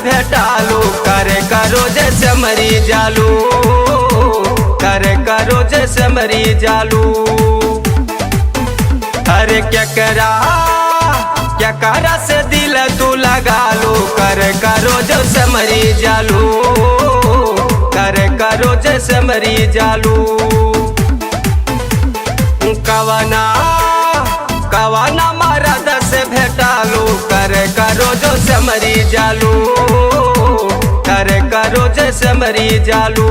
भेटालू करे करो जैसे मरी जालू करे करो जैसे मरी जालू। अरे क्या करा से दिल तू लगा लो करे करो जैसे मरी जालू करे करो जैसे मरी जालू। कवाना मरद से भेटालू करे करो जैसे मरी जालू करे करो जैसे मरी जालू।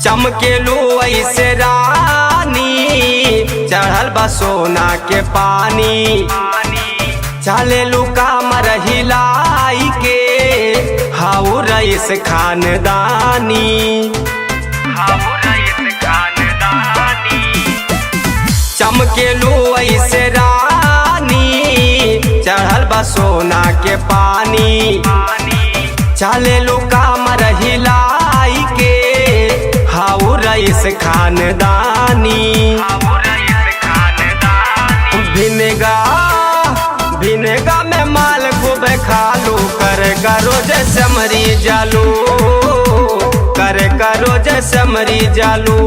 चमकेलू ऐसे रानी चढ़ल बा सोना के पानी चलेलू कामर हिलाई के हाउ रईस खानदानी। चमकेलू ऐसे रानी चढ़ल बा सोना के पानी चलेलू कामर हिलाई के हाउ रईस खानदानी। भिनेगा में माल खूब खालू करे करो जैसे मरी जालू करे करो जैसे मरी जालू।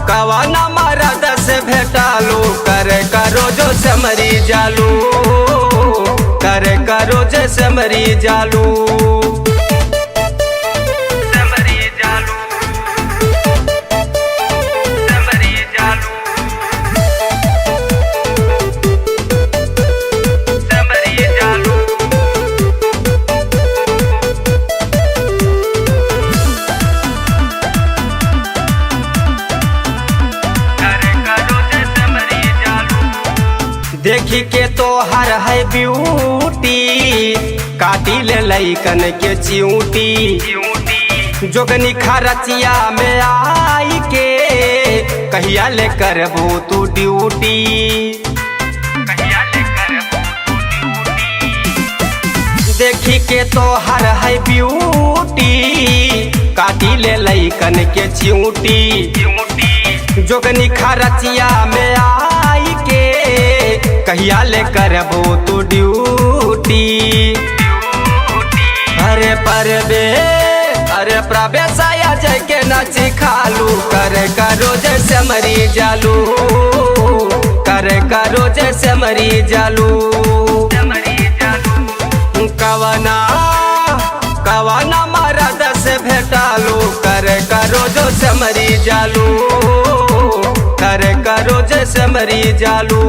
कवाना मरद से भेटालू करे करो जैसे मरी जालू करे करो जैसे मरी जालू। देखी के तो हर है ब्यूटी काटी ले लइकन के चिऊटी जोगनी खरचिया में आई के कहिया ले करबू तू ड्यूटी। देखी के तो हर है ब्यूटी काटी ले लइकन के चिऊटी जोगनी खरचिया में आई के कहिया ले करबू तू ड्यूटी। अरे प्रवेश आया जय के नाची खालू करे करो जैसे मरी जालू करे करो जैसे मरी जालू। कवाना मरद से भेटालू करे करो जैसे मरी जालू करे करो जैसे मरी जालू।